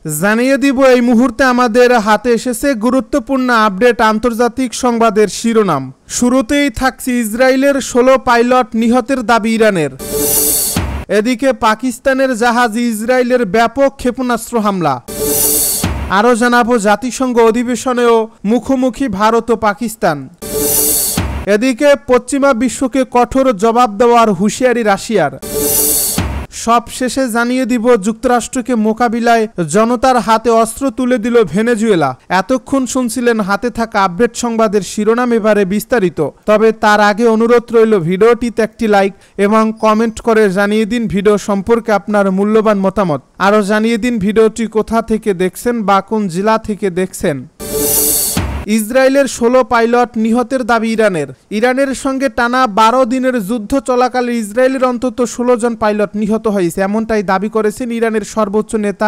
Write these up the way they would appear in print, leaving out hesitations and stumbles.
জানিয়ে দিব এই মুহূর্তে আমাদের হাতে এসেছে গুরুত্বপূর্ণ আপডেট আন্তর্জাতিক সংবাদের শিরোনাম। শুরুতেই থাকছে ইসরায়েলের 16 পাইলট নিহতের দাবি ইরানের। এদিকে পাকিস্তানের জাহাজ ইসরায়েলের ব্যাপক ক্ষেপণাস্ত্র হামলা। আরও জানাবো জাতিসংঘ অধিবেশনেও মুখোমুখি ভারত ও পাকিস্তান। এদিকে পশ্চিমা বিশ্বকে কঠোর জবাব দেওয়ার হুঁশিয়ারি রাশিয়ার। সব শেষে জানিয়ে দিব যুক্তরাষ্ট্রকে মোকাবিলায় জনতার হাতে অস্ত্র তুলে দিল ভেনেজুয়েলা। এতক্ষণ শুনছিলেন হাতে থাকা আপডেট সংবাদের শিরোনাম, এবারে বিস্তারিত। তবে তার আগে অনুরোধ রইল ভিডিওটিতে একটি লাইক এবং কমেন্ট করে জানিয়ে দিন ভিডিও সম্পর্কে আপনার মূল্যবান মতামত। আরও জানিয়ে দিন ভিডিওটি কোথা থেকে দেখছেন বা কোন জেলা থেকে দেখছেন। ইসরায়েলের 16 পাইলট নিহতের দাবি ইরানের। ইরানের সঙ্গে টানা 12 দিনের যুদ্ধ চলাকালে ইসরায়েলের অন্তত 16 জন পাইলট নিহত হয়েছে, এমনটাই দাবি করেছেন ইরানের সর্বোচ্চ নেতা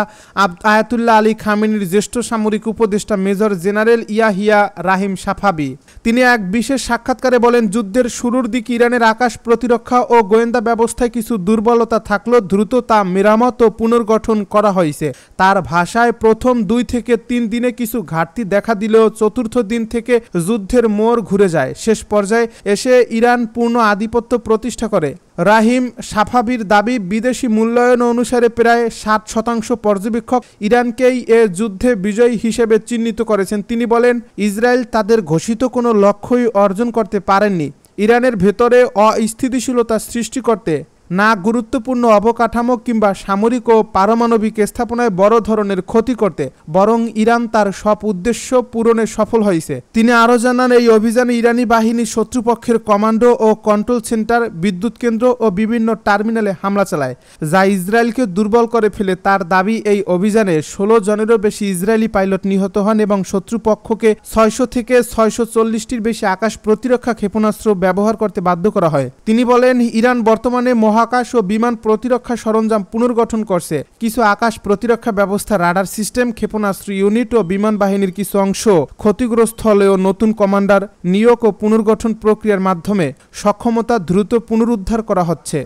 আয়াতুল্লাহ আলী খামেনির জ্যেষ্ঠ সামরিক উপদেষ্টা মেজর জেনারেল ইয়াহিয়া রাহিম সাফাবি। তিনি এক বিশেষ সাক্ষাৎকারে বলেন, যুদ্ধের শুরুর দিকে ইরানের আকাশ প্রতিরক্ষা ও গোয়েন্দা ব্যবস্থায় কিছু দুর্বলতা থাকলেও দ্রুত তা মেরামত ও পুনর্গঠন করা হয়েছে। তার ভাষায় প্রথম 2 থেকে 3 দিনে কিছু ঘাটতি দেখা দিলেও চতুর্থ দিন থেকে যুদ্ধের মোড় ঘুরে যায়। শেষ পর্যায়ে এসে ইরান পূর্ণ আধিপত্য প্রতিষ্ঠা করে। রাহিম সাফাবির দাবি, বিদেশি মূল্যায়ন অনুসারে প্রায় 60% পর্যবেক্ষক ইরানকেই এ যুদ্ধে বিজয়ী হিসেবে চিহ্নিত করেছেন। তিনি বলেন, ইসরায়েল তাদের ঘোষিত কোনো লক্ষ্যই অর্জন করতে পারেননি। ইরানের ভেতরে অস্থিতিশীলতা সৃষ্টি করতে, না গুরুত্বপূর্ণ অবকাঠামো কিংবা সামরিক ও পারমাণবিক স্থাপনায় বড় ধরনের ক্ষতি করতে, বরং ইরান তার সব উদ্দেশ্য পূরণে সফল হয়েছে। তিনি আরও জানান, এই অভিযানে ইরানি বাহিনী শত্রুপক্ষের কমান্ডো ও কন্ট্রোল সেন্টার, বিদ্যুৎ কেন্দ্র ও বিভিন্ন টার্মিনালে হামলা চালায়, যা ইসরায়েলকে দুর্বল করে ফেলে। তার দাবি, এই অভিযানে 16 জনেরও বেশি ইসরায়েলি পাইলট নিহত হন এবং শত্রুপক্ষকে 600 থেকে 640টির বেশি আকাশ প্রতিরক্ষা ক্ষেপণাস্ত্র ব্যবহার করতে বাধ্য করা হয়। তিনি বলেন, ইরান বর্তমানে মহাকাশ ও বিমান প্রতিরক্ষা সরঞ্জাম পুনর্গঠন করছে। কিছু আকাশ প্রতিরক্ষা ব্যবস্থা, রাডার সিস্টেম, ক্ষেপণাস্ত্র ইউনিট ও বিমান বাহিনীর কিছু অংশ ক্ষতিগ্রস্ত হলেও নতুন কমান্ডার নিয়োগ ও পুনর্গঠন প্রক্রিয়ার মাধ্যমে সক্ষমতা দ্রুত পুনরুদ্ধার করা হচ্ছে।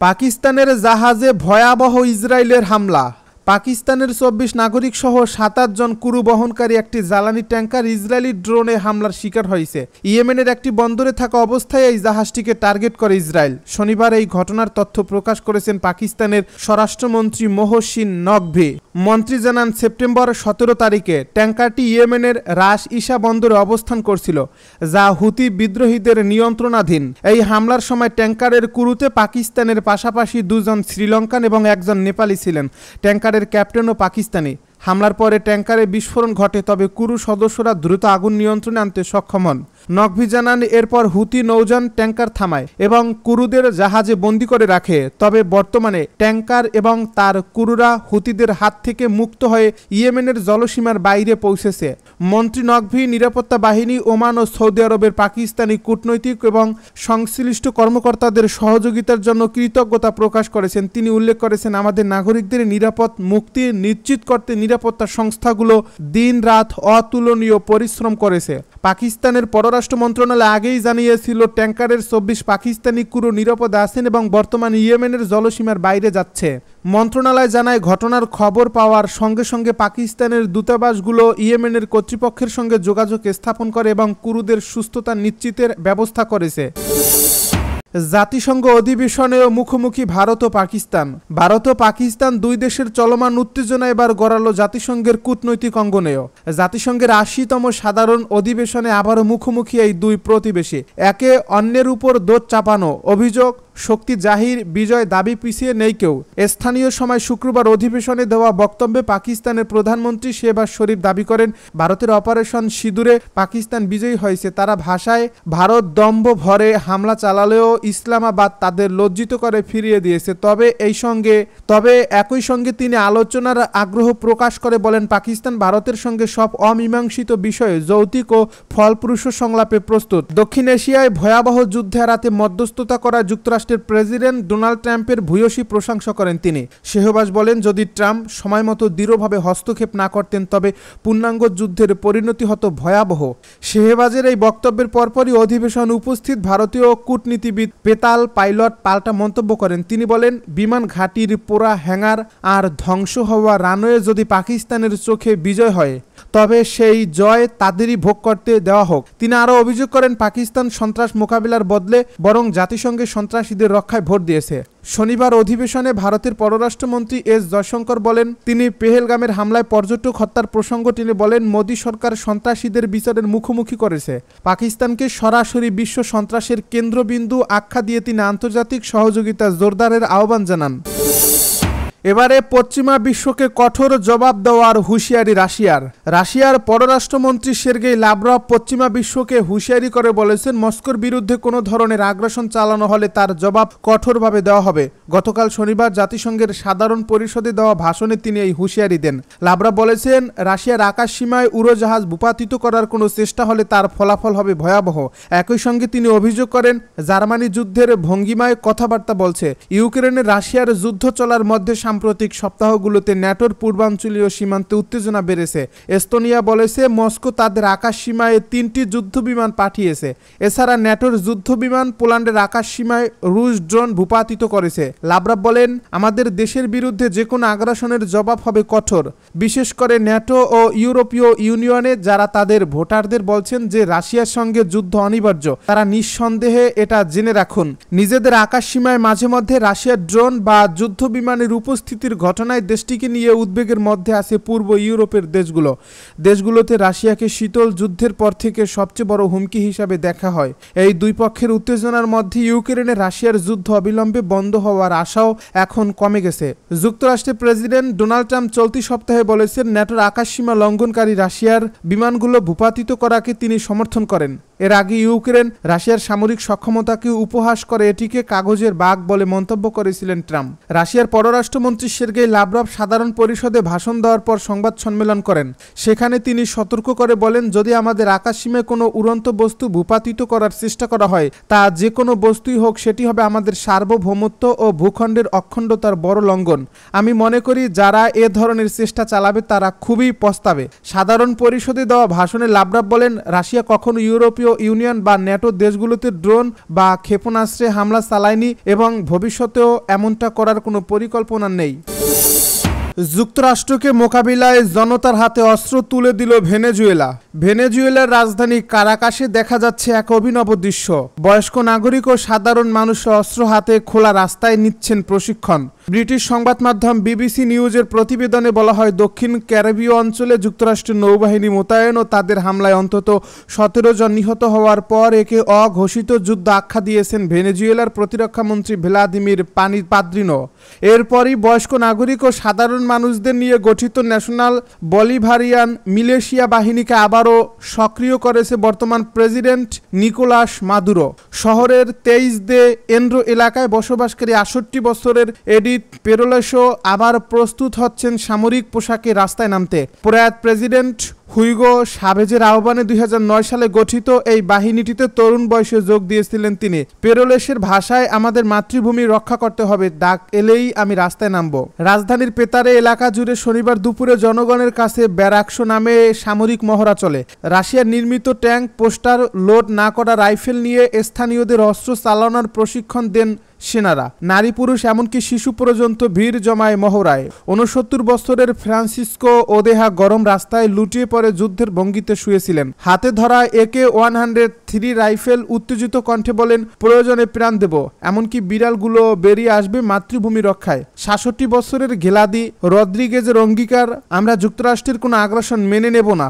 পাকিস্তানের জাহাজে ভয়াবহ ইসরায়েলের হামলা। পাকিস্তানের 24 নাগরিক সহ 27 জন ক্রু বহনকারী একটি জ্বালানি ট্যাঙ্কার ইসরায়েলি ড্রোনে হামলার শিকার হয়েছে। ইয়েমেনের একটি বন্দরে থাকা অবস্থায় এই জাহাজটিকে টার্গেট করে ইসরায়েল। শনিবার এই ঘটনার তথ্য প্রকাশ করেছেন পাকিস্তানের স্বরাষ্ট্রমন্ত্রী মোহসিন নকভি। মন্ত্রী জানান, সেপ্টেম্বর 17 তারিখে ট্যাঙ্কারটি ইয়েমেনের রাস ইসা বন্দরে অবস্থান করছিল, যা হুতি বিদ্রোহীদের নিয়ন্ত্রণাধীন। এই হামলার সময় ট্যাঙ্কারের ক্রুতে পাকিস্তানের পাশাপাশি 2 জন শ্রীলঙ্কান এবং 1 জন নেপালি ছিলেন। ট্যাঙ্কারের ক্যাপ্টেনও পাকিস্তানি। হামলার পরে ট্যাঙ্কারে বিস্ফোরণ ঘটে, তবে ক্রু সদস্যরা দ্রুত আগুন নিয়ন্ত্রণে আনতে সক্ষম হন। নকভি জানান, এরপর হুতি নৌযান ট্যাঙ্কার থামায় এবং ক্রুদের জাহাজে বন্দী করে রাখে। তবে বর্তমানে ট্যাঙ্কার এবং তার ক্রুরা হুতিদের হাত থেকে মুক্ত হয়ে ইয়েমেনের জলসীমার বাইরে পৌঁছেছে। মন্ত্রী নকভি নিরাপত্তা বাহিনী, ওমান ও সৌদি আরবের পাকিস্তানি কূটনৈতিক এবং সংশ্লিষ্ট কর্মকর্তাদের সহযোগিতার জন্য কৃতজ্ঞতা প্রকাশ করেছেন। তিনি উল্লেখ করেছেন, আমাদের নাগরিকদের নিরাপদ মুক্তি নিশ্চিত করতে নিরাপত্তা সংস্থাগুলো দিন-রাত অতুলনীয় পরিশ্রম করেছে। পাকিস্তানের পররাষ্ট্র মন্ত্রণালয় আগেই জানিয়েছিল, ট্যাঙ্কারের 24 পাকিস্তানি ক্রু নিরাপদে আছেন এবং বর্তমানে ইয়েমেনের জলসীমার বাইরে যাচ্ছে। মন্ত্রণালয় জানায়, ঘটনার খবর পাওয়ার সঙ্গে সঙ্গে পাকিস্তানের দূতাবাসগুলো ইয়েমেনের কর্তৃপক্ষের সঙ্গে যোগাযোগ স্থাপন করে এবং ক্রুদের সুস্থতা নিশ্চিতের ব্যবস্থা করেছে। জাতিসংঘ অধিবেশনেও মুখোমুখি ভারত ও পাকিস্তান। ভারত ও পাকিস্তান 2 দেশের চলমান উত্তেজনা এবার গড়ালো জাতিসংঘের কূটনৈতিক অঙ্গনেও। জাতিসংঘের 80তম সাধারণ অধিবেশনে আবারও মুখোমুখি এই 2 প্রতিবেশী। একে অন্যের উপর দোষ চাপানো, অভিযোগ, শক্তি জাহির, বিজয় দাবি পিছিয়ে নেই কেউ। স্থানীয় সময় শুক্রবার অধিবেশনে দেওয়া বক্তব্যে পাকিস্তানের প্রধানমন্ত্রী শেহবাজ শরীফ দাবি করেন, ভারতের অপারেশন সিঁদুরে পাকিস্তান বিজয়ী হয়েছে। তারা ভাষায়, ভারত দম্ভ ভরে হামলা চালালেও ইসলামাবাদ তাদের লজ্জিত করে ফিরিয়ে দিয়েছে। তবে একই সঙ্গে তিনি আলোচনার আগ্রহ প্রকাশ করে বলেন, পাকিস্তান ভারতের সঙ্গে সব অমীমাংসিত বিষয়ে যৌক্তিক ও ফলপ্রসূ সংলাপে প্রস্তুত। দক্ষিণ এশিয়ায় ভয়াবহ যুদ্ধে এড়াতে মধ্যস্থতা করা যুক্তরাষ্ট্র যুক্তরাষ্ট্রের প্রেসিডেন্ট ডোনাল্ড ট্রাম্পের ভূয়সী প্রশংসা করেন তিনি। শেহবাজ বলেন, যদি ট্রাম্প সময়মতো দৃঢ়ভাবে হস্তক্ষেপ না করতেন তবে পূর্ণাঙ্গ যুদ্ধের পরিণতি হতো ভয়াবহ। শেহবাজের এই বক্তব্যের পরপরই অধিবেশনে উপস্থিত ভারতীয় কূটনীতিবিদ পেতাল পাইলট পাল্টা মন্তব্য করেন। তিনি বলেন, বিমান ঘাঁটির পোড়া হ্যাঙ্গার আর ধ্বংস হওয়া রানওয়ে যদি পাকিস্তানের চোখে বিজয় হয় তবে সেই জয় তাদেরই ভোগ করতে দেওয়া হোক। তিনি আরও অভিযোগ করেন, পাকিস্তান সন্ত্রাস মোকাবিলার বদলে বরং জাতিসংঘের সন্ত্রাসীদের রক্ষায় ভোট দিয়েছে। শনিবার অধিবেশনে ভারতের পররাষ্ট্রমন্ত্রী এস জয়শঙ্কর বলেন, তিনি পেহেলগামের হামলায় পর্যটক হত্যার প্রসঙ্গ টেনে বলেন, মোদী সরকার সন্ত্রাসীদের বিচারের মুখোমুখি করেছে। পাকিস্তানকে সরাসরি বিশ্ব সন্ত্রাসের কেন্দ্রবিন্দু আখ্যা দিয়ে তিনি আন্তর্জাতিক সহযোগিতা জোরদারের আহ্বান জানান। এবারে পশ্চিমা বিশ্বকে কঠোর জবাব দেওয়ার হুঁশিয়ারি রাশিয়ার পররাষ্ট্রমন্ত্রী সের্গেই লাভরভ পশ্চিমা বিশ্বকে হুঁশিয়ারি করে বলেছেন, মস্কোর বিরুদ্ধে কোনো ধরনের আগ্রাসন চালানো হলে তার জবাব কঠোরভাবে দেওয়া হবে। গতকাল শনিবার জাতিসংঘের সাধারণ পরিষদে দেওয়া ভাষণে তিনি এই হুঁশিয়ারি দেন। লাভরভ বলেছেন, রাশিয়ার আকাশ সীমায় উড়োজাহাজ ভূপাতিত করার কোনো চেষ্টা হলে তার ফলাফল হবে ভয়াবহ। একই সঙ্গে তিনি অভিযোগ করেন, জার্মানি যুদ্ধের ভঙ্গিমায় কথাবার্তা বলছে। ইউক্রেনে রাশিয়ার যুদ্ধ চলার মধ্যে সাম্প্রতিক সপ্তাহগুলোতে ন্যাটোর পূর্বাঞ্চলীয় সীমান্তে উত্তেজনা বেড়েছে। এস্তোনিয়া বলেছে, মস্কো তাদের আকাশ সীমায় 3টি যুদ্ধবিমান পাঠিয়েছে। এছাড়া ন্যাটোর যুদ্ধবিমান পোল্যান্ডের আকাশ সীমায় রুশ ড্রোন ভূপাতিত করেছে। লাভরভ বলেন, আমাদের দেশের বিরুদ্ধে যে কোনো আগ্রাসনের জবাব হবে কঠোর, বিশেষ করে ন্যাটো ও ইউরোপীয় ইউনিয়নে যারা তাদের ভোটারদের বলছেন যে রাশিয়ার সঙ্গে যুদ্ধ অনিবার্য, তারা নিঃসন্দেহে এটা জেনে রাখুন। নিজেদের আকাশ সীমায় মাঝে মধ্যে রাশিয়ার ড্রোন বা যুদ্ধবিমানের উপস্থিতির ঘটনায় দেশটিকে নিয়ে উদ্বেগের মধ্যে আছে পূর্ব ইউরোপের দেশগুলোতে রাশিয়াকে শীতল যুদ্ধের পর থেকে সবচেয়ে বড় হুমকি হিসাবে দেখা হয়। এই দুই পক্ষের উত্তেজনার মধ্যে ইউক্রেনে রাশিয়ার যুদ্ধ অবিলম্বে বন্ধ হওয়ার আশাও এখন কমে গেছে। যুক্তরাষ্ট্রের প্রেসিডেন্ট ডোনাল্ড ট্রাম্প চলতি সপ্তাহে বলেছেন, ন্যাটোর আকাশসীমা লঙ্ঘনকারী রাশিয়ার বিমানগুলো ভূপাতিত করাকে তিনি সমর্থন করেন। এর আগে ইউক্রেন রাশিয়ার সামরিক সক্ষমতাকে উপহাস করে এটিকে কাগজের বাঘ বলে মন্তব্য করেছিলেন ট্রাম্প। রাশিয়ার পররাষ্ট্রমন্ত্রী সের্গেই লাভরভ সাধারণ পরিষদে ভাষণ দেওয়ার পর সংবাদ সম্মেলন করেন। সেখানে তিনি সতর্ক করে বলেন, যদি আমাদের আকাশসীমায় কোনো উড়ন্ত বস্তু ভূপাতিত করার চেষ্টা করা হয়, তা যে কোনো বস্তুই হোক, সেটি হবে আমাদের সার্বভৌমত্ব ও ভূখণ্ডের অখণ্ডতার বড় লঙ্ঘন। আমি মনে করি যারা এ ধরনের চেষ্টা চালাবে তারা খুবই পস্তাবে। সাধারণ পরিষদে দেওয়া ভাষণে লাভরভ বলেন, রাশিয়া কখনো ইউরোপীয় ইউনিয়ন বা ন্যাটো দেশগুলোতে ড্রোন বা ক্ষেপণাস্ত্রে হামলা চালায়নি এবং ভবিষ্যতেও এমনটা করার কোনো পরিকল্পনা নেই। যুক্তরাষ্ট্রকে মোকাবিলায় জনতার হাতে অস্ত্র তুলে দিল ভেনেজুয়েলার রাজধানী কারাকাসে দেখা যাচ্ছে এক অভিনব দৃশ্য। বয়স্ক নাগরিক ও সাধারণ মানুষ অস্ত্র হাতে খোলা রাস্তায় নিচ্ছেন প্রশিক্ষণ। ব্রিটিশ সংবাদ মাধ্যম বিবিসি নিউজের প্রতিবেদনে বলা হয়, দক্ষিণ ক্যারিবীয় অঞ্চলে যুক্তরাষ্ট্রের নৌবাহিনী মোতায়েন ও তাদের হামলায় অন্তত 17 জন নিহত হওয়ার পর একে অঘোষিত যুদ্ধ আখ্যা দিয়েছেন ভেনেজুয়েলার প্রতিরক্ষামন্ত্রী ভ্লাদিমির পাদ্রিনো। এরপরই বয়স্ক নাগরিক ও সাধারণ মানুষদের নিয়ে গঠিত ন্যাশনাল বলিভারিয়ান মিলিশিয়া বাহিনীকে আবারও সক্রিয় করেছে বর্তমান প্রেসিডেন্ট নিকোলাস মাদুরো। শহরের 23 দে এন্ড্রো এলাকায় বসবাসকারী 68 বছরের এডিথ পেরোলেসো আবার প্রস্তুত হচ্ছেন সামরিক পোশাকে রাস্তায় নামতে। প্রয়াত প্রেসিডেন্ট হুইগো সাভেজের আহ্বানে 2009 সালে গঠিত এই বাহিনীটিতে তরুণ বয়সে যোগ দিয়েছিলেন তিনি। পেরোলেসের ভাষায়, আমাদের মাতৃভূমি রক্ষা করতে হবে, ডাক এলেই আমি রাস্তায় নামব। রাজধানীর পেতারে এলাকা জুড়ে শনিবার দুপুরে জনগণের কাছে ব্যারাকশো নামে সামরিক মহড়া চলে। রাশিয়ার নির্মিত ট্যাঙ্ক, পোস্টার, লোড না করা রাইফেল নিয়ে স্থানীয়দের অস্ত্র চালানোর প্রশিক্ষণ দেন সেনারা। নারী পুরুষ এমনকি শিশু পর্যন্ত ভিড় জমায় মহড়ায়। 69 বছরের ফ্রান্সিসকো ওদেহা গরম রাস্তায় লুটিয়ে পড়ে যুদ্ধের ভঙ্গিতে শুয়েছিলেন। হাতে ধরা AK-103 রাইফেল উত্তেজিত কণ্ঠে বলেন, প্রয়োজনে প্রাণ দেব, এমনকি বিড়ালগুলো বেরিয়ে আসবে মাতৃভূমি রক্ষায়। 66 বছরের গেলাদি রদ্রিগেজের অঙ্গীকার, আমরা যুক্তরাষ্ট্রের কোনো আগ্রাসন মেনে নেব না,